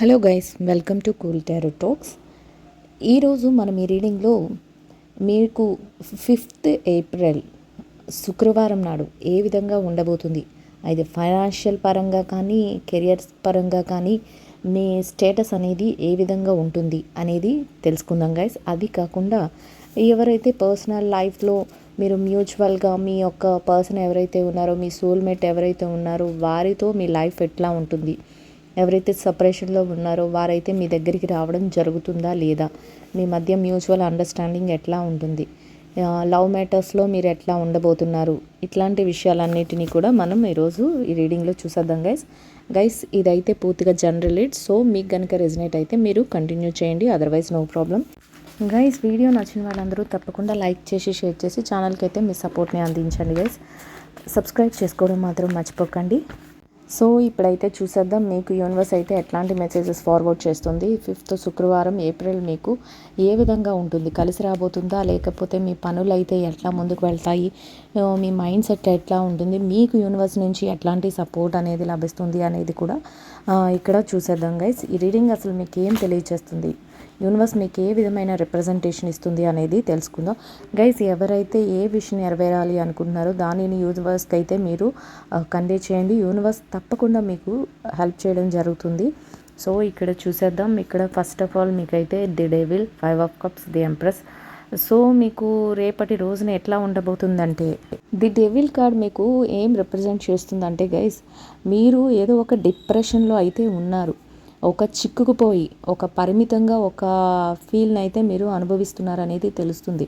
Hello guys, welcome to cool tarot talks. ఈరోజు మనం ఈ రీడింగ్లో మీకు 5th ఏప్రిల్ శుక్రవారం నాడు ఏ విధంగా ఉండబోతుంది, అది ఫైనాన్షియల్ పరంగా కానీ కెరియర్ పరంగా కానీ మీ స్టేటస్ అనేది ఏ విధంగా ఉంటుంది అనేది తెలుసుకుందాం గైస్. అది కాకుండా ఎవరైతే పర్సనల్ లైఫ్లో మీరు మ్యూచువల్గా మీ యొక్క పర్సన్ ఎవరైతే ఉన్నారో, మీ సోల్మేట్ ఎవరైతే ఉన్నారో వారితో మీ లైఫ్ ఎట్లా ఉంటుంది, ఎవరైతే సపరేషన్లో ఉన్నారో వారైతే మీ దగ్గరికి రావడం జరుగుతుందా లేదా, మీ మధ్య మ్యూచువల్ అండర్స్టాండింగ్ ఎట్లా ఉంటుంది, లవ్ మ్యాటర్స్లో మీరు ఎట్లా ఉండబోతున్నారు, ఇట్లాంటి విషయాలన్నిటినీ కూడా మనం ఈరోజు ఈ రీడింగ్లో చూసేద్దాం గైస్. ఇదైతే పూర్తిగా జనరల్ రీడ్, సో మీకు కనుక రెజినేట్ అయితే మీరు కంటిన్యూ చేయండి, otherwise no problem guys. Video నచ్చిన వాళ్ళందరూ తప్పకుండా లైక్ చేసి షేర్ చేసి ఛానల్కి అయితే మీ సపోర్ట్ని అందించండి గైస్. సబ్స్క్రైబ్ చేసుకోవడం మాత్రం మర్చిపోకండి. సో ఇప్పుడైతే చూసేద్దాం మీకు యూనివర్స్ అయితే ఎట్లాంటి మెసేజెస్ ఫార్వర్డ్ చేస్తుంది. 5th శుక్రవారం ఏప్రిల్ మీకు ఏ విధంగా ఉంటుంది, కలిసి రాబోతుందా లేకపోతే మీ పనులు అయితే ఎట్లా ముందుకు వెళ్తాయి, మీ మైండ్ సెట్ ఎట్లా ఉంటుంది, మీకు యూనివర్స్ నుంచి ఎట్లాంటి సపోర్ట్ అనేది లభిస్తుంది అనేది కూడా ఇక్కడ చూసేద్దాం గైస్. ఈ రీడింగ్ అసలు మీకు ఏం తెలియజేస్తుంది, యూనివర్స్ మీకు ఏ విధమైన రిప్రజెంటేషన్ ఇస్తుంది అనేది తెలుసుకుందాం గైస్. ఎవరైతే ఏ విషయం నెరవేరాలి అనుకుంటున్నారో దానిని యూనివర్స్కి అయితే మీరు కన్వే చేయండి, యూనివర్స్ తప్పకుండా మీకు హెల్ప్ చేయడం జరుగుతుంది. సో ఇక్కడ చూసేద్దాం. ఇక్కడ ఫస్ట్ ఆఫ్ ఆల్ మీకైతే the devil, 5 of cups, the empress. So మీకు రేపటి రోజున ఎట్లా ఉండబోతుందంటే, ది డెవిల్ కార్డ్ మీకు ఏం రిప్రజెంట్ చేస్తుందంటే గైస్, మీరు ఏదో ఒక డిప్రెషన్లో అయితే ఉన్నారు, ఒక చిక్కుకుపోయి ఒక పరిమితంగా ఒక ఫీల్ని అయితే మీరు అనుభవిస్తున్నారు అనేది తెలుస్తుంది.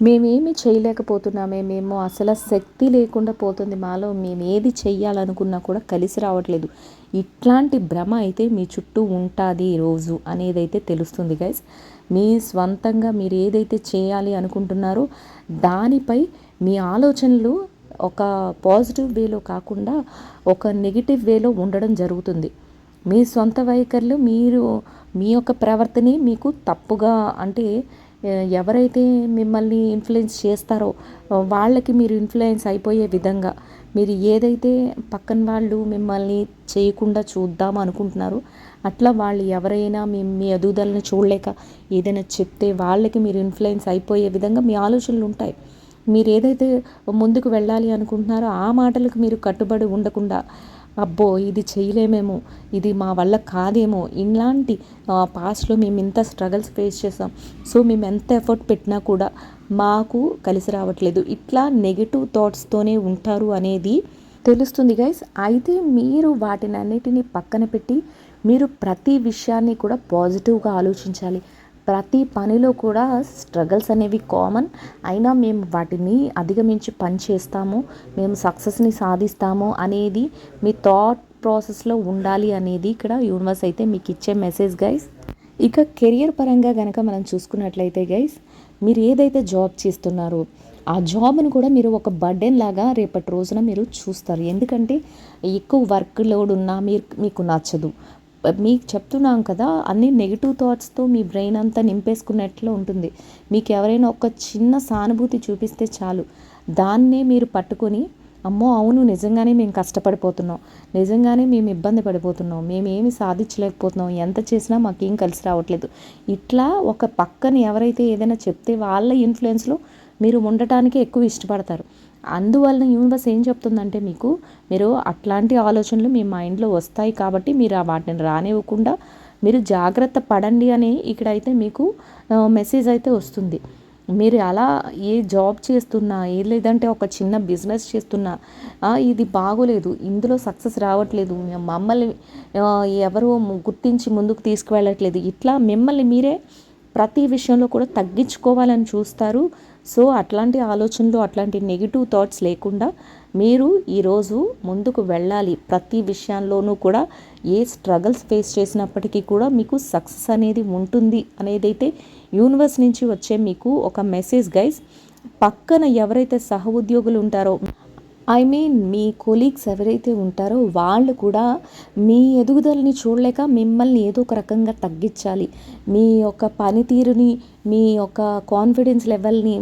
మేమేమి చేయలేకపోతున్నామే, మేము అసలు శక్తి లేకుండా పోతుంది మాలో, మేము ఏది చెయ్యాలనుకున్నా కూడా కలిసి రావట్లేదు, ఇట్లాంటి భ్రమ అయితే మీ చుట్టూ ఉంటుంది ఈరోజు అనేది అయితే తెలుస్తుంది గైస్. మీ స్వంతంగా మీరు ఏదైతే చేయాలి అనుకుంటున్నారో దానిపై మీ ఆలోచనలు ఒక పాజిటివ్ వేలో కాకుండా ఒక నెగిటివ్ వేలో ఉండడం జరుగుతుంది. మీ సొంత వైఖరులు, మీరు మీ యొక్క ప్రవర్తనే మీకు తప్పుగా, అంటే ఎవరైతే మిమ్మల్ని ఇన్ఫ్లుయెన్స్ చేస్తారో వాళ్ళకి మీరు ఇన్ఫ్లుయెన్స్ అయిపోయే విధంగా మీరు ఏదైతే పక్కన వాళ్ళు మిమ్మల్ని చేయకుండా చూద్దాం అనుకుంటున్నారో అట్లా వాళ్ళు ఎవరైనా మీ ఎదుగుదలను చూడలేక ఏదైనా చెప్తే వాళ్ళకి మీరు ఇన్ఫ్లుయెన్స్ అయిపోయే విధంగా మీ ఆలోచనలు ఉంటాయి. మీరు ఏదైతే ముందుకు వెళ్ళాలి అనుకుంటున్నారో ఆ మాటలకు మీరు కట్టుబడి ఉండకుండా, అబ్బో ఇది చేయలేమేమో, ఇది మా వల్ల కాదేమో, ఇలాంటి పాస్ట్లో మేము ఇంత స్ట్రగల్స్ ఫేస్ చేసాం, సో మేము ఎంత ఎఫర్ట్ పెట్టినా కూడా మాకు కలిసి రావట్లేదు, ఇట్లా నెగిటివ్ థాట్స్తోనే ఉంటారు అనేది తెలుస్తుంది గైస్. అయితే మీరు వాటిని అన్నిటినీ పక్కన పెట్టి మీరు ప్రతి విషయాన్ని కూడా పాజిటివ్గా ఆలోచించాలి. ప్రతి పనిలో కూడా స్ట్రగల్స్ అనేవి కామన్, అయినా మేము వాటిని అధిగమించి పని చేస్తాము, మేము సక్సెస్ని సాధిస్తాము అనేది మీ థాట్ ప్రాసెస్లో ఉండాలి అనేది ఇక్కడ యూనివర్స్ అయితే మీకు ఇచ్చే మెసేజ్ గైస్. ఇక కెరియర్ పరంగా కనుక మనం చూసుకున్నట్లయితే గైస్, మీరు ఏదైతే జాబ్ చేస్తున్నారో ఆ జాబ్ను కూడా మీరు ఒక బర్డెన్ లాగా రేపటి రోజున మీరు చూస్తారు. ఎందుకంటే ఎక్కువ వర్క్ లోడ్ ఉన్నా మీకు నచ్చదు. మీకు చెప్తున్నాం కదా, అన్ని నెగిటివ్ థాట్స్తో మీ బ్రెయిన్ అంతా నింపేసుకున్నట్లు ఉంటుంది. మీకు ఎవరైనా ఒక చిన్న సానుభూతి చూపిస్తే చాలు, దాన్నే మీరు పట్టుకొని అమ్మో అవును నిజంగానే మేము కష్టపడిపోతున్నాం, నిజంగానే మేము ఇబ్బంది పడిపోతున్నాం, మేము ఏమి సాధించలేకపోతున్నాం, ఎంత చేసినా మాకేం కలిసి రావట్లేదు, ఇట్లా ఒక పక్కన ఎవరైతే ఏదైనా చెప్తే వాళ్ళ ఇన్ఫ్లుయెన్స్లో మీరు ఉండటానికి ఎక్కువ ఇష్టపడతారు. అందువలన యూనివర్స్ ఏం చెప్తుందంటే మీరు అట్లాంటి ఆలోచనలు మీ మైండ్లో వస్తాయి కాబట్టి మీరు వాటిని రానివ్వకుండా మీరు జాగ్రత్త పడండి అని ఇక్కడైతే మీకు మెసేజ్ అయితే వస్తుంది. మీరు అలా ఏ జాబ్ చేస్తున్నా, లేదంటే ఒక చిన్న బిజినెస్ చేస్తున్నా, ఇది బాగోలేదు, ఇందులో సక్సెస్ రావట్లేదు, మమ్మల్ని ఎవరు గుర్తించి ముందుకు తీసుకువెళ్ళట్లేదు, ఇట్లా మిమ్మల్ని మీరే ప్రతి విషయంలో కూడా తగ్గించుకోవాలని చూస్తారు. సో అట్లాంటి ఆలోచనలు, అట్లాంటి నెగిటివ్ థాట్స్ లేకుండా మీరు ఈరోజు ముందుకు వెళ్ళాలి. ప్రతి విషయాల్లోనూ కూడా ఏ స్ట్రగల్స్ ఫేస్ చేసినప్పటికీ కూడా మీకు సక్సెస్ అనేది ఉంటుంది అనేదైతే యూనివర్స్ నుంచి వచ్చే మీకు ఒక మెసేజ్ గైస్. పక్కన ఎవరైతే సహ ఉద్యోగులు ఉంటారో, మీ కొలీగ్స్ ఎవరైతే ఉంటారో వాళ్ళు కూడా మీ ఎదుగుదలని చూడలేక మిమ్మల్ని ఏదో ఒక రకంగా తగ్గించాలి, మీ యొక్క పనితీరుని, మీ యొక్క కాన్ఫిడెన్స్ లెవెల్ని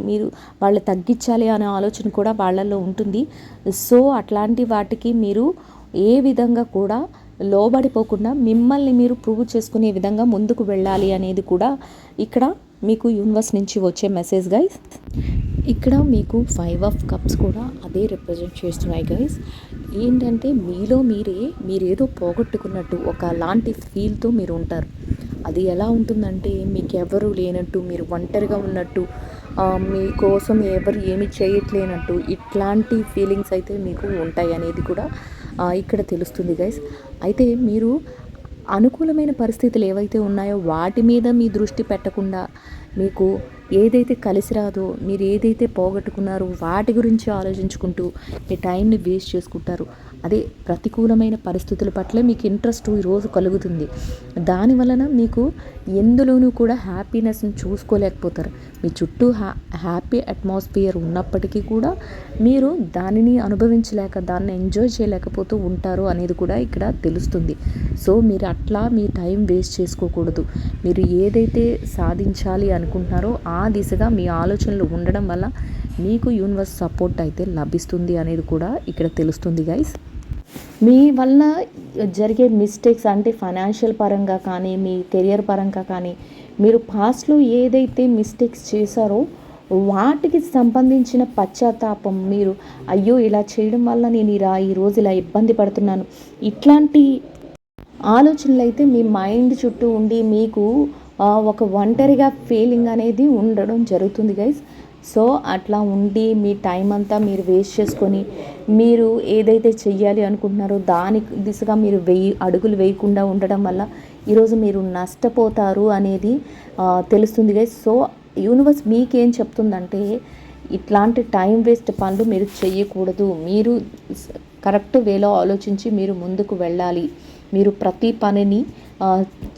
వాళ్ళు తగ్గించాలి అనే ఆలోచన కూడా వాళ్ళల్లో ఉంటుంది. సో అట్లాంటి వాటికి మీరు ఏ విధంగా కూడా లోబడిపోకుండా మిమ్మల్ని మీరు ప్రూవ్ చేసుకునే విధంగా ముందుకు వెళ్ళాలి అనేది కూడా ఇక్కడ మీకు యూనివర్స్ నుంచి వచ్చే మెసేజ్ గైస్. ఇక్కడ మీకు 5 ఆఫ్ కప్స్ కూడా అదే రిప్రజెంట్ చేస్తున్నాయి గైస్. ఏంటంటే మీలో మీరేదో పోగొట్టుకున్నట్టు ఒక లాంటి ఫీల్తో మీరు ఉంటారు. అది ఎలా ఉంటుందంటే మీకు ఎవరు లేనట్టు, మీరు ఒంటరిగా ఉన్నట్టు, మీకోసం ఎవరు ఏమి చేయట్లేనట్టు, ఇట్లాంటి ఫీలింగ్స్ అయితే మీకు ఉంటాయి అనేది కూడా ఇక్కడ తెలుస్తుంది గైస్. అయితే మీరు అనుకూలమైన పరిస్థితులు ఏవైతే ఉన్నాయో వాటి మీద మీ దృష్టి పెట్టకుండా మీకు ఏదైతే కలిసి రాదో, మీరు ఏదైతే పోగొట్టుకున్నారో వాటి గురించి ఆలోచించుకుంటూ మీ టైంని వేస్ట్ చేసుకుంటారు. అదే ప్రతికూలమైన పరిస్థితుల పట్ల మీకు ఇంట్రెస్ట్ ఈరోజు కలుగుతుంది. దానివలన మీకు ఎందులోనూ కూడా హ్యాపీనెస్ని చూసుకోలేకపోతారు. మీ చుట్టూ హ్యాపీ అట్మాస్ఫియర్ ఉన్నప్పటికీ కూడా మీరు దానిని అనుభవించలేక, దాన్ని ఎంజాయ్ చేయలేకపోతూ ఉంటారు అనేది కూడా ఇక్కడ తెలుస్తుంది. సో మీరు అట్లా మీ టైం వేస్ట్ చేసుకోకూడదు. మీరు ఏదైతే సాధించాలి అనుకుంటున్నారో ఆ దిశగా మీ ఆలోచనలు ఉండడం వల్ల మీకు యూనివర్స్ సపోర్ట్ అయితే లభిస్తుంది అనేది కూడా ఇక్కడ తెలుస్తుంది గైస్. మీ వల్ల జరిగే మిస్టేక్స్ అంటే ఫైనాన్షియల్ పరంగా కానీ, మీ కెరియర్ పరంగా కానీ, మీరు పాస్ట్లో ఏదైతే మిస్టేక్స్ చేశారో వాటికి సంబంధించిన పశ్చాత్తాపం, మీరు అయ్యో ఇలా చేయడం వల్ల నేను ఈరోజు ఇలా ఇబ్బంది పడుతున్నాను, ఇట్లాంటి ఆలోచనలు అయితే మీ మైండ్ చుట్టూ ఉండి మీకు ఒక ఒంటరిగా ఫీలింగ్ అనేది ఉండడం జరుగుతుంది గైస్. సో అట్లా ఉండి మీ టైం అంతా మీరు వేస్ట్ చేసుకొని మీరు ఏదైతే చెయ్యాలి అనుకుంటున్నారో దాని దిశగా మీరు అడుగులు వేయకుండా ఉండడం వల్ల ఈరోజు మీరు నష్టపోతారు అనేది తెలుస్తుంది గైస్. సో యూనివర్స్ మీకేం చెప్తుందంటే ఇట్లాంటి టైం వేస్ట్ పనులు మీరు చెయ్యకూడదు. మీరు కరెక్ట్ వేలో ఆలోచించి మీరు ముందుకు వెళ్ళాలి. మీరు ప్రతి పనిని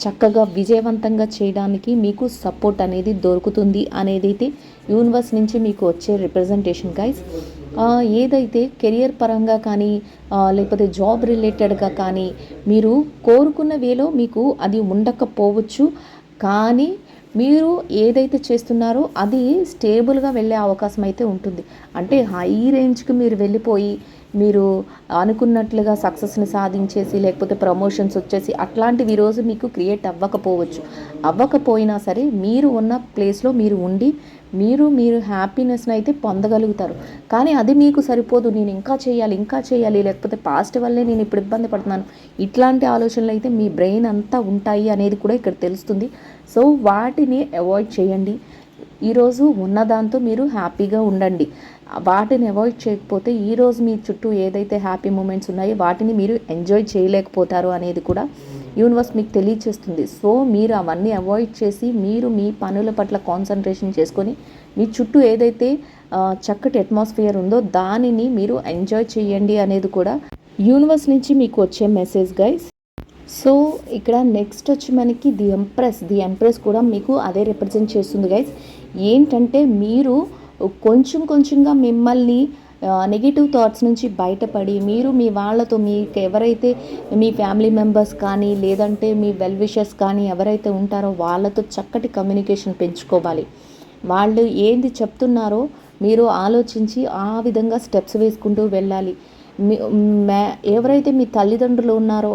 చక్కగా విజయవంతంగా చేయడానికి మీకు సపోర్ట్ అనేది దొరుకుతుంది అనేదైతే యూనివర్స్ నుంచి మీకు వచ్చే రిప్రజెంటేషన్ గైస్. ఏదైతే కెరియర్ పరంగా కానీ లేకపోతే జాబ్ రిలేటెడ్గా కానీ మీరు కోరుకున్న వేలో మీకు అది ఉండకపోవచ్చు, కానీ మీరు ఏదైతే చేస్తున్నారో అది స్టేబుల్గా వెళ్ళే అవకాశం అయితే ఉంటుంది. అంటే హై రేంజ్కి మీరు వెళ్ళిపోయి మీరు అనుకున్నట్లుగా సక్సెస్ని సాధించేసి లేకపోతే ప్రమోషన్స్ వచ్చేసి అట్లాంటివి ఈరోజు మీకు క్రియేట్ అవ్వకపోయినా సరే మీరు ఉన్న ప్లేస్లో మీరు ఉండి మీరు హ్యాపీనెస్ని అయితే పొందగలుగుతారు. కానీ అది మీకు సరిపోదు. నేను ఇంకా చేయాలి లేకపోతే పాస్ట్ వల్లే నేను ఇప్పుడు ఇబ్బంది పడుతున్నాను, ఇట్లాంటి ఆలోచనలు అయితే మీ బ్రెయిన్ అంతా ఉంటాయి అనేది కూడా ఇక్కడ తెలుస్తుంది. సో వాటిని అవాయిడ్ చేయండి. ఈరోజు ఉన్నదాంతో మీరు హ్యాపీగా ఉండండి. వాటిని అవాయిడ్ చేయకపోతే ఈరోజు మీ చుట్టూ ఏదైతే హ్యాపీ మూమెంట్స్ ఉన్నాయో వాటిని మీరు ఎంజాయ్ చేయలేకపోతారు అనేది కూడా యూనివర్స్ మీకు తెలియచేస్తుంది. సో మీరు అవన్నీ అవాయిడ్ చేసి మీరు మీ పనుల పట్ల కాన్సన్ట్రేషన్ చేసుకొని మీ చుట్టూ ఏదైతే చక్కటి అట్మాస్ఫియర్ ఉందో దానిని మీరు ఎంజాయ్ చేయండి అనేది కూడా యూనివర్స్ నుంచి మీకు వచ్చే మెసేజ్ గైస్. సో ఇక్కడ నెక్స్ట్ వచ్చి మనకి ది ఎంప్రెస్ కూడా మీకు అదే రిప్రజెంట్ చేస్తుంది గైస్. ఏంటంటే మీరు కొంచెంగా మిమ్మల్ని నెగిటివ్ థాట్స్ నుంచి బయటపడి మీరు మీ వాళ్ళతో మీకు ఎవరైతే మీ ఫ్యామిలీ మెంబర్స్ కానీ లేదంటే మీ వెల్ విషర్స్ కానీ ఎవరైతే ఉంటారో వాళ్ళతో చక్కటి కమ్యూనికేషన్ పెంచుకోవాలి. వాళ్ళు ఏంది చెప్తున్నారో మీరు ఆలోచించి ఆ విధంగా స్టెప్స్ వేసుకుంటూ వెళ్ళాలి. ఎవరైతే మీ తల్లిదండ్రులు ఉన్నారో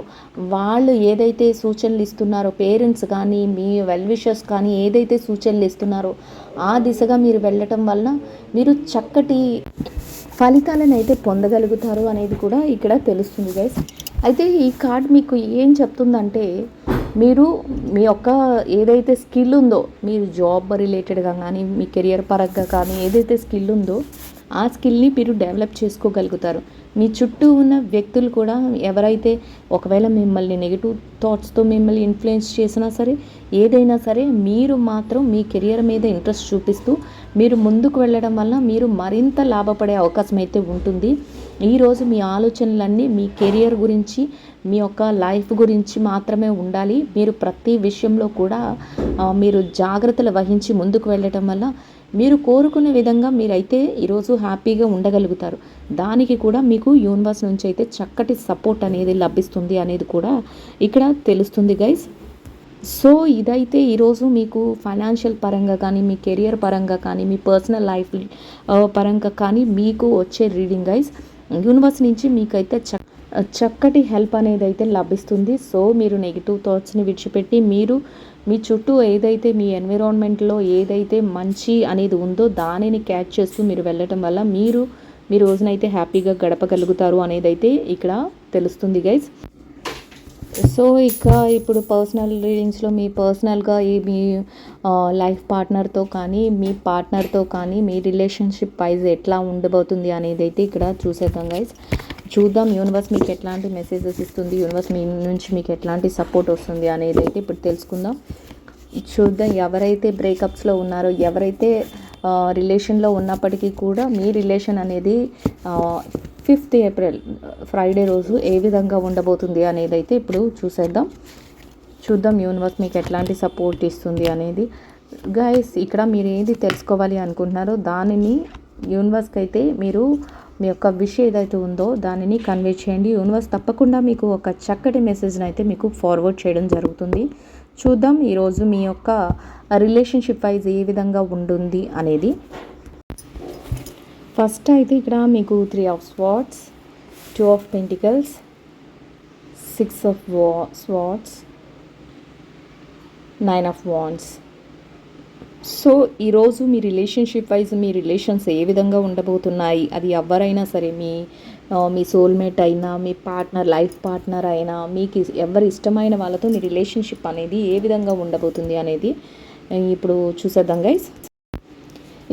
వాళ్ళు ఏదైతే సూచనలు ఇస్తున్నారో, పేరెంట్స్ కానీ మీ వెల్ విషర్స్ కానీ ఏదైతే సూచనలు ఇస్తున్నారో ఆ దిశగా మీరు వెళ్ళటం వల్ల మీరు చక్కటి ఫలితాలను అయితే పొందగలుగుతారు అనేది కూడా ఇక్కడ తెలుస్తుంది గైస్. అయితే ఈ కార్డ్ మీకు ఏం చెప్తుందంటే మీరు మీ యొక్క ఏదైతే స్కిల్ ఉందో, మీరు జాబ్ రిలేటెడ్గా కానీ మీ కెరియర్ పరంగా కానీ ఏదైతే స్కిల్ ఉందో ఆ స్కిల్ని మీరు డెవలప్ చేసుకోగలుగుతారు. మీ చుట్టూ ఉన్న వ్యక్తులు కూడా ఎవరైతే ఒకవేళ మిమ్మల్ని నెగిటివ్ థాట్స్తో మిమ్మల్ని ఇన్ఫ్లుయెన్స్ చేసినా సరే ఏదైనా సరే మీరు మాత్రం మీ కెరియర్ మీద ఇంట్రెస్ట్ చూపిస్తూ మీరు ముందుకు వెళ్ళడం వల్ల మీరు మరింత లాభపడే అవకాశం అయితే ఉంటుంది. ఈరోజు మీ ఆలోచనలన్నీ మీ కెరియర్ గురించి మీ యొక్క లైఫ్ గురించి మాత్రమే ఉండాలి. మీరు ప్రతి విషయంలో కూడా మీరు జాగ్రత్తలు వహించి ముందుకు వెళ్ళటం వల్ల మీరు కోరుకునే విధంగా మీరైతే ఈరోజు హ్యాపీగా ఉండగలుగుతారు. దానికి కూడా మీకు యూనివర్స్ నుంచి అయితే చక్కటి సపోర్ట్ అనేది లభిస్తుంది అనేది కూడా ఇక్కడ తెలుస్తుంది గైస్. సో ఇదైతే ఈరోజు మీకు ఫైనాన్షియల్ పరంగా కానీ మీ కెరియర్ పరంగా కానీ మీ పర్సనల్ లైఫ్ పరంగా కానీ మీకు వచ్చే రీడింగ్ గైస్. యూనివర్స్ నుంచి మీకైతే చక్కటి హెల్ప్ అనేది అయితే లభిస్తుంది. సో మీరు నెగిటివ్ థాట్స్ని విడిచిపెట్టి మీరు మీ చుట్టూ ఏదైతే మీ ఎన్విరాన్మెంట్లో ఏదైతే మంచి అనేది ఉందో దానిని క్యాచ్ చేస్తూ మీరు వెళ్ళటం వల్ల మీరు మీ రోజునైతే హ్యాపీగా గడపగలుగుతారు అనేది అయితే ఇక్కడ తెలుస్తుంది గైస్. సో ఇప్పుడు పర్సనల్ రీడింగ్స్లో మీ పర్సనల్గా మీ లైఫ్ పార్ట్నర్తో కానీ మీ పార్ట్నర్తో కానీ మీ రిలేషన్షిప్ వైజ్ ఎట్లా ఉండబోతుంది అనేది అయితే ఇక్కడ చూసేద్దాం గైస్. చూద్దాం యూనివర్స్ మీకు ఎట్లాంటి మెసేజెస్ ఇస్తుంది, యూనివర్స్ మీ నుంచి మీకు ఎట్లాంటి సపోర్ట్ వస్తుంది అనేది అయితే ఇప్పుడు తెలుసుకుందాం. చూద్దాం ఎవరైతే బ్రేకప్స్లో ఉన్నారో, ఎవరైతే రిలేషన్లో ఉన్నప్పటికీ కూడా మీ రిలేషన్ అనేది 5th ఏప్రిల్ ఫ్రైడే రోజు ఏ విధంగా ఉండబోతుంది అనేది అయితే ఇప్పుడు చూద్దాం యూనివర్స్ మీకు ఎట్లాంటి సపోర్ట్ ఇస్తుంది అనేది. గైస్ ఇక్కడ మీరు ఏది తెలుసుకోవాలి అనుకుంటున్నారో దానిని యూనివర్స్కి అయితే మీరు మీ యొక్క విషయం ఏదైతే ఉందో దానిని కన్వే చేయండి. యూనివర్స్ తప్పకుండా మీకు ఒక చక్కటి మెసేజ్ని అయితే మీకు ఫార్వర్డ్ చేయడం జరుగుతుంది. చూద్దాం ఈరోజు మీ యొక్క రిలేషన్షిప్ వైజ్ ఏ విధంగా ఉంటుంది అనేది. ఫస్ట్ అయితే ఇక్కడ మీకు 3 of Swords, 2 of Pentacles, 6 of Swords, 9 of Wands. So ఈరోజు మీ రిలేషన్షిప్ వైజ్ మీ రిలేషన్స్ ఏ విధంగా ఉండబోతున్నాయి, అది ఎవరైనా సరే మీ సోల్మేట్ అయినా, మీ పార్ట్నర్ లైఫ్ పార్ట్నర్ అయినా, మీకు ఎవరి ఇష్టమైన వాళ్ళతో మీ రిలేషన్షిప్ అనేది ఏ విధంగా ఉండబోతుంది అనేది ఇప్పుడు చూసేద్దాం గైస్.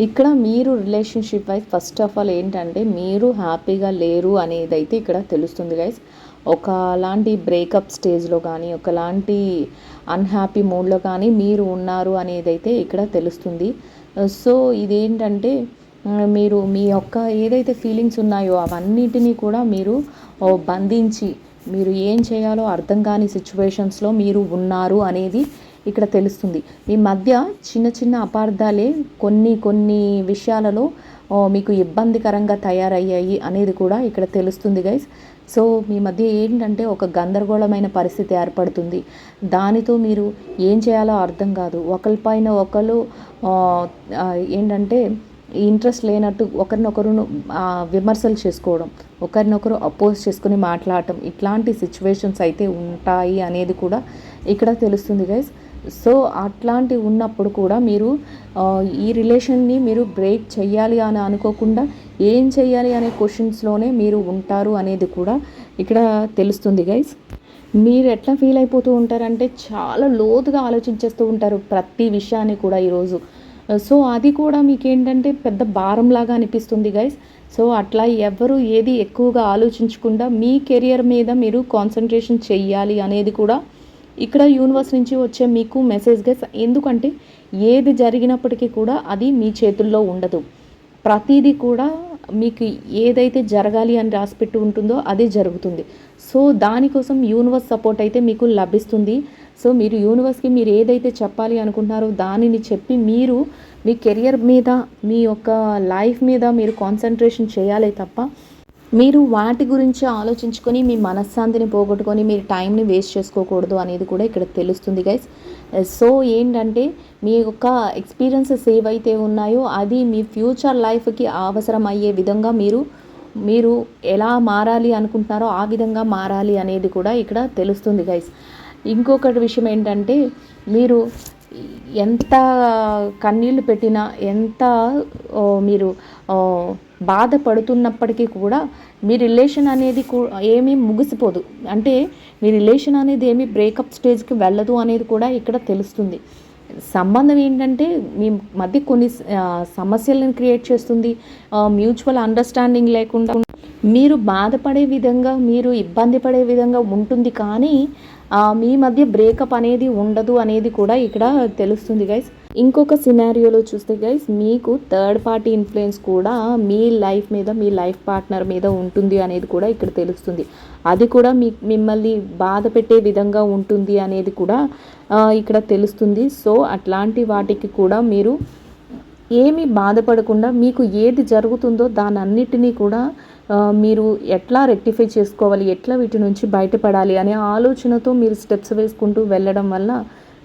ఇక్కడ మీరు relationship wise first of all ఏంటంటే మీరు హ్యాపీగా లేరు అనేది అయితే ఇక్కడ తెలుస్తుంది గైస్. ఒకలాంటి బ్రేకప్ స్టేజ్లో కానీ ఒకలాంటి అన్హ్యాపీ మూడ్లో కానీ మీరు ఉన్నారు అనేది అయితే ఇక్కడ తెలుస్తుంది. సో ఇదేంటంటే మీరు మీ యొక్క ఏదైతే ఫీలింగ్స్ ఉన్నాయో అవన్నిటినీ కూడా మీరు బంధించి మీరు ఏం చేయాలో అర్థం కాని సిచ్యువేషన్స్లో మీరు ఉన్నారు అనేది ఇక్కడ తెలుస్తుంది. మీ మధ్య చిన్న చిన్న అపార్థాలే కొన్ని విషయాలలో మీకు ఇబ్బందికరంగా తయారయ్యాయి అనేది కూడా ఇక్కడ తెలుస్తుంది గైస్. సో మీ మధ్య ఏంటంటే ఒక గందరగోళమైన పరిస్థితి ఏర్పడుతుంది. దానితో మీరు ఏం చేయాలో అర్థం కాదు. ఒకరిపైన ఒకరు ఏంటంటే ఇంట్రెస్ట్ లేనట్టు ఒకరినొకరు విమర్శలు చేసుకోవడం, ఒకరినొకరు అపోజ్ చేసుకుని మాట్లాడటం, ఇట్లాంటి సిచ్యువేషన్స్ అయితే ఉంటాయి అనేది కూడా ఇక్కడ తెలుస్తుంది గైస్. సో అట్లాంటి ఉన్నప్పుడు కూడా మీరు ఈ రిలేషన్ని మీరు బ్రేక్ చేయాలి అని అనుకోకుండా ఏం చేయాలి అనే క్వశ్చన్స్లోనే మీరు ఉంటారు అనేది కూడా ఇక్కడ తెలుస్తుంది గైస్. మీరు ఎట్లా ఫీల్ అయిపోతూ ఉంటారంటే చాలా లోతుగా ఆలోచించేస్తూ ఉంటారు ప్రతి విషయాన్ని కూడా ఈరోజు. సో అది కూడా మీకేంటంటే పెద్ద భారంలాగా అనిపిస్తుంది గైస్. సో అట్లా ఎవరు ఏది ఎక్కువగా ఆలోచించకుండా మీ కెరియర్ మీద మీరు కాన్సన్ట్రేషన్ చెయ్యాలి అనేది కూడా ఇక్కడ యూనివర్స్ నుంచి వచ్చే మీకు మెసేజ్ గైస్. ఎందుకంటే ఏది జరిగినప్పటికీ కూడా అది మీ చేతుల్లో ఉండదు. ప్రతిదీ కూడా మీకు ఏదైతే జరగాలి అని రాసిపెట్టి ఉంటుందో అదే జరుగుతుంది. సో దానికోసం యూనివర్స్ సపోర్ట్ అయితే మీకు లభిస్తుంది. సో మీరు యూనివర్స్కి మీరు ఏదైతే చెప్పాలి అనుకుంటున్నారో దానిని చెప్పి మీరు మీ కెరియర్ మీద మీ యొక్క లైఫ్ మీద మీరు కాన్సన్ట్రేషన్ చేయాలి తప్ప మీరు వాటి గురించి ఆలోచించుకొని మీ మనశ్శాంతిని పోగొట్టుకొని మీరు టైంని వేస్ట్ చేసుకోకూడదు అనేది కూడా ఇక్కడ తెలుస్తుంది గైస్. సో ఏంటంటే మీ యొక్క ఎక్స్పీరియన్సెస్ ఏవైతే ఉన్నాయో అది మీ ఫ్యూచర్ లైఫ్కి అవసరం అయ్యే విధంగా మీరు ఎలా మారాలి అనుకుంటున్నారో ఆ విధంగా మారాలి అనేది కూడా ఇక్కడ తెలుస్తుంది గైస్. ఇంకొకటి విషయం ఏంటంటే మీరు ఎంత కన్నీళ్ళు పెట్టినా ఎంత మీరు బాధపడుతున్నప్పటికీ కూడా మీ రిలేషన్ అనేది ఏమీ ముగిసిపోదు. అంటే మీ రిలేషన్ అనేది ఏమీ బ్రేకప్ స్టేజ్కి వెళ్ళదు అనేది కూడా ఇక్కడ తెలుస్తుంది. సంబంధం ఏంటంటే మీ మధ్య కొన్ని సమస్యలను క్రియేట్ చేస్తుంది. మ్యూచువల్ అండర్స్టాండింగ్ లేకుండా మీరు బాధపడే విధంగా మీరు ఇబ్బంది పడే విధంగా ఉంటుంది. కానీ మీ మధ్య బ్రేకప్ అనేది ఉండదు అనేది కూడా ఇక్కడ తెలుస్తుంది గైస్. ఇంకొక సినారియోలో చూస్తే గైస్ మీకు థర్డ్ పార్టీ ఇన్ఫ్లుయెన్స్ కూడా మీ లైఫ్ మీద మీ లైఫ్ పార్ట్నర్ మీద ఉంటుంది అనేది కూడా ఇక్కడ తెలుస్తుంది. అది కూడా మిమ్మల్ని బాధ పెట్టే విధంగా ఉంటుంది అనేది కూడా ఇక్కడ తెలుస్తుంది. సో అట్లాంటి వాటికి కూడా మీరు ఏమీ బాధపడకుండా మీకు ఏది జరుగుతుందో దాని అన్నిటినీ కూడా మీరు ఎట్లా రెక్టిఫై చేసుకోవాలి, ఎట్లా వీటి నుంచి బయటపడాలి అనే ఆలోచనతో మీరు స్టెప్స్ వేసుకుంటూ వెళ్ళడం వల్ల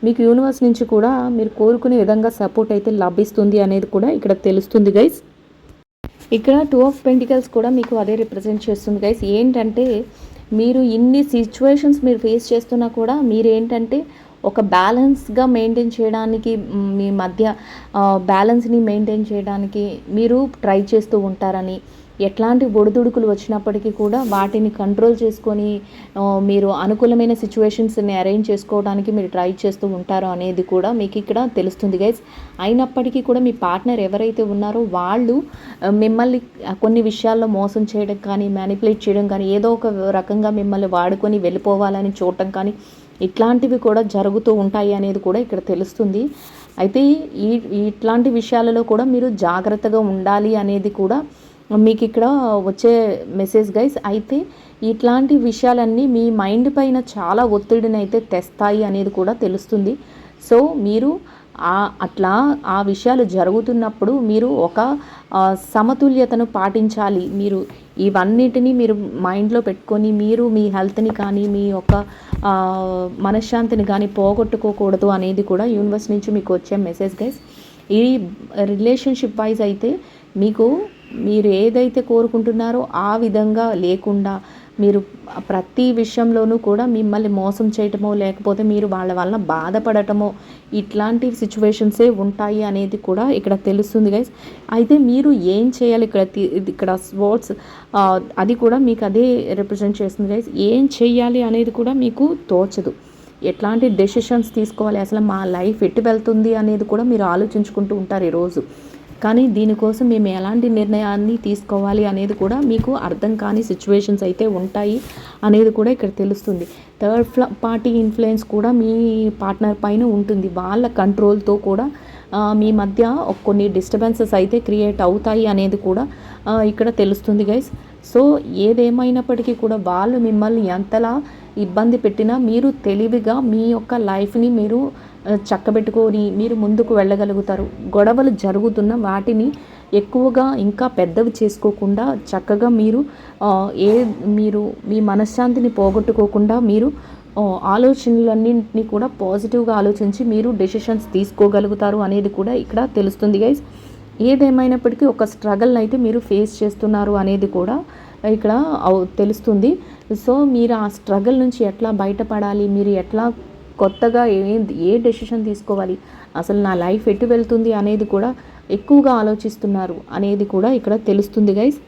మీకు యూనివర్స్ నుంచి కూడా మీరు కోరుకునే విధంగా సపోర్ట్ అయితే లభిస్తుంది అనేది కూడా ఇక్కడ తెలుస్తుంది గైస్. ఇక్కడ 2 of Pentacles కూడా మీకు అదే రిప్రజెంట్ చేస్తుంది గైస్. ఏంటంటే మీరు ఇన్ని సిచ్యువేషన్స్ మీరు ఫేస్ చేస్తున్నా కూడా మీరేంటంటే ఒక బ్యాలెన్స్గా మెయింటైన్ చేయడానికి మీ మధ్య బ్యాలెన్స్ని మెయింటైన్ చేయడానికి మీరు ట్రై చేస్తూ ఉంటారని, ఎట్లాంటి ఒడిదుడుకులు వచ్చినప్పటికీ కూడా వాటిని కంట్రోల్ చేసుకొని మీరు అనుకూలమైన సిచ్యువేషన్స్ని అరేంజ్ చేసుకోవడానికి మీరు ట్రై చేస్తూ ఉంటారు అనేది కూడా మీకు ఇక్కడ తెలుస్తుంది గైస్. అయినప్పటికీ కూడా మీ పార్ట్నర్ ఎవరైతే ఉన్నారో వాళ్ళు మిమ్మల్ని కొన్ని విషయాల్లో మోసం చేయడం కానీ, మ్యానిపులేట్ చేయడం కానీ, ఏదో ఒక రకంగా మిమ్మల్ని వాడుకొని వెళ్ళిపోవాలని చూడటం కానీ ఇట్లాంటివి కూడా జరుగుతూ ఉంటాయి అనేది కూడా ఇక్కడ తెలుస్తుంది. అయితే ఇట్లాంటి విషయాలలో కూడా మీరు జాగ్రత్తగా ఉండాలి అనేది కూడా మీకు ఇక్కడ వచ్చే మెసేజ్ గైస్. అయితే ఇట్లాంటి విషయాలన్నీ మీ మైండ్ పైన చాలా ఒత్తిడిని అయితే తెస్తాయి అనేది కూడా తెలుస్తుంది. సో మీరు అట్లా ఆ విషయాలు జరుగుతున్నప్పుడు మీరు ఒక సమతుల్యతను పాటించాలి. మీరు ఇవన్నిటినీ మీరు మైండ్లో పెట్టుకొని మీరు మీ హెల్త్ని కానీ, మీ యొక్క మనశ్శాంతిని కానీ పోగొట్టుకోకూడదు అనేది కూడా యూనివర్స్ నుంచి మీకు వచ్చే మెసేజ్ గైస్. ఈ రిలేషన్షిప్ వైజ్ అయితే మీరు ఏదైతే కోరుకుంటున్నారో ఆ విధంగా లేకుండా మీరు ప్రతి విషయంలోనూ కూడా మిమ్మల్ని మోసం చేయటమో, లేకపోతే మీరు వాళ్ళ వలన బాధపడటమో ఇట్లాంటి సిచ్యువేషన్సే ఉంటాయి అనేది కూడా ఇక్కడ తెలుస్తుంది గైస్. అయితే మీరు ఏం చేయాలి ఇక్కడ స్పోర్ట్స్ అది కూడా మీకు అదే రిప్రజెంట్ చేస్తుంది గైస్. ఏం చేయాలి అనేది కూడా మీకు తోచదు. ఎట్లాంటి డెసిషన్స్ తీసుకోవాలి, అసలు మా లైఫ్ ఎటు వెళ్తుంది అనేది కూడా మీరు ఆలోచించుకుంటూ ఉంటారు ఈరోజు. కానీ దీనికోసం మేము ఎలాంటి నిర్ణయాన్ని తీసుకోవాలి అనేది కూడా మీకు అర్థం కాని సిచ్యువేషన్స్ అయితే ఉంటాయి అనేది కూడా ఇక్కడ తెలుస్తుంది. థర్డ్ పార్టీ ఇన్ఫ్లుయెన్స్ కూడా మీ పార్ట్నర్ పైన ఉంటుంది. వాళ్ళ కంట్రోల్తో కూడా మీ మధ్య కొన్ని డిస్టర్బెన్సెస్ అయితే క్రియేట్ అవుతాయి అనేది కూడా ఇక్కడ తెలుస్తుంది గైస్. సో ఏదేమైనప్పటికీ కూడా వాళ్ళు మిమ్మల్ని ఎంతలా ఇబ్బంది పెట్టినా మీరు తెలివిగా మీ యొక్క లైఫ్ని మీరు చక్కబెట్టుకొని మీరు ముందుకు వెళ్ళగలుగుతారు. గొడవలు జరుగుతున్న వాటిని ఎక్కువగా ఇంకా పెద్దవి చేసుకోకుండా చక్కగా మీరు మీ మనశ్శాంతిని పోగొట్టుకోకుండా మీరు ఆలోచనలన్నింటినీ కూడా పాజిటివ్గా ఆలోచించి మీరు డెసిషన్స్ తీసుకోగలుగుతారు అనేది కూడా ఇక్కడ తెలుస్తుంది గైస్. ఏదేమైనప్పటికీ ఒక స్ట్రగల్ అయితే మీరు ఫేస్ చేస్తున్నారు అనేది కూడా ఇక్కడ తెలుస్తుంది. సో మీరు ఆ స్ట్రగల్ నుంచి ఎట్లా బయటపడాలి, మీరు ఎట్లా కొత్తగా ఏ డెసిషన్ తీసుకోవాలి, అసలు నా లైఫ్ ఎటు వెళ్తుంది అనేది కూడా ఎక్కువగా ఆలోచిస్తున్నారు అనేది కూడా ఇక్కడ తెలుస్తుంది గైస్.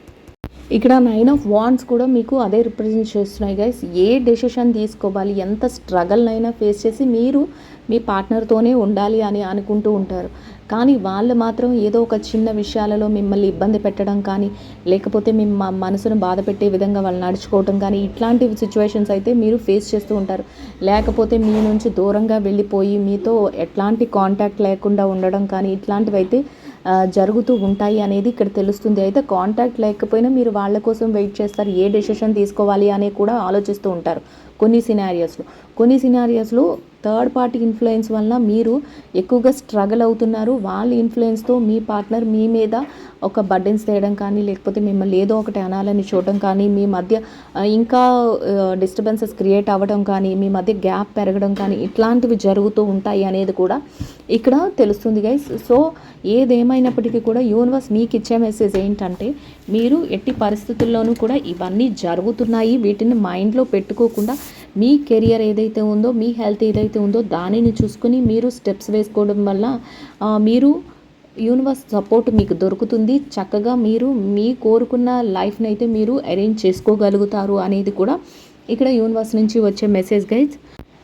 ఇక్కడ 9 ఆఫ్ వాండ్స్ కూడా మీకు అదే రిప్రజెంట్ చేస్తున్నాయి గైస్. ఏ డెసిషన్ తీసుకోవాలి, ఎంత స్ట్రగల్ అయినా ఫేస్ చేసి మీరు మీ పార్ట్నర్తోనే ఉండాలి అని అనుకుంటూ ఉంటారు. కానీ వాళ్ళు మాత్రం ఏదో ఒక చిన్న విషయాలలో మిమ్మల్ని ఇబ్బంది పెట్టడం కానీ, లేకపోతే మీ మనసును బాధ పెట్టే విధంగా వాళ్ళు నడుచుకోవటం కానీ ఇట్లాంటి సిచ్యువేషన్స్ అయితే మీరు ఫేస్ చేస్తూ ఉంటారు. లేకపోతే మీ నుంచి దూరంగా వెళ్ళిపోయి మీతో ఎట్లాంటి కాంటాక్ట్ లేకుండా ఉండడం కానీ ఇట్లాంటివి అయితే జరుగుతూ ఉంటాయి అనేది ఇక్కడ తెలుస్తుంది. అయితే కాంటాక్ట్ లేకపోయినా మీరు వాళ్ళ కోసం వెయిట్ చేస్తారు, ఏ డెసిషన్ తీసుకోవాలి అని కూడా ఆలోచిస్తూ ఉంటారు. కొన్ని సినారియోస్లో థర్డ్ పార్టీ ఇన్ఫ్లుయెన్స్ వల్ల మీరు ఎక్కువగా స్ట్రగుల్ అవుతున్నారు. వాళ్ళ ఇన్ఫ్లుయెన్స్తో మీ పార్ట్నర్ మీ మీద ఒక బర్డెన్స్ తేయడం కానీ, లేకపోతే మిమ్మల్ని ఏదో ఒకటి అనాలని చూడటం కానీ, మీ మధ్య ఇంకా డిస్టర్బెన్సెస్ క్రియేట్ అవ్వడం కానీ, మీ మధ్య గ్యాప్ పెరగడం కానీ ఇట్లాంటివి జరుగుతూ ఉంటాయి అనేది కూడా ఇక్కడ తెలుస్తుంది గైస్. సో ఏదేమైనప్పటికీ కూడా యూనివర్స్ మీకు ఇచ్చే మెసేజ్ ఏంటంటే, మీరు ఎట్టి పరిస్థితుల్లోనూ కూడా ఇవన్నీ జరుగుతున్నాయి వీటిని మైండ్లో పెట్టుకోకుండా మీ కెరియర్ ఏదైతే ఉందో, మీ హెల్త్ ఏదైతే ఉందో దానిని చూసుకుని మీరు స్టెప్స్ వేసుకోవడం వల్ల మీరు యూనివర్స్ సపోర్ట్ మీకు దొరుకుతుంది. చక్కగా మీరు మీ కోరుకున్న లైఫ్ని అయితే మీరు అరేంజ్ చేసుకోగలుగుతారు అనేది కూడా ఇక్కడ యూనివర్స్ నుంచి వచ్చే message guys.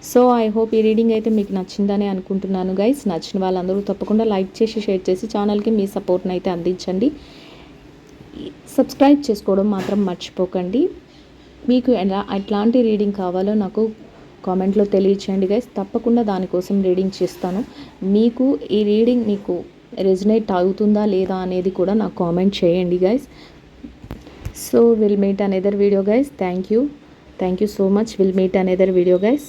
So I hope ఈ రీడింగ్ అయితే మీకు నచ్చిందని అనుకుంటున్నాను గైస్. నచ్చిన వాళ్ళందరూ తప్పకుండా లైక్ చేసి షేర్ చేసి ఛానల్కి మీ సపోర్ట్ని అయితే అందించండి. సబ్స్క్రైబ్ చేసుకోవడం మాత్రం మర్చిపోకండి. మీకు ఎట్లాంటి రీడింగ్ కావాలో నాకు కామెంట్లో తెలియచేయండి గైస్. తప్పకుండా దానికోసం రీడింగ్ చేస్తాను. మీకు ఈ రీడింగ్ మీకు రెజనేట్ అవుతుందా లేదా అనేది కూడా నాకు కామెంట్ చేయండి guys. So will meet another video guys. Thank you so much. Will meet another video guys.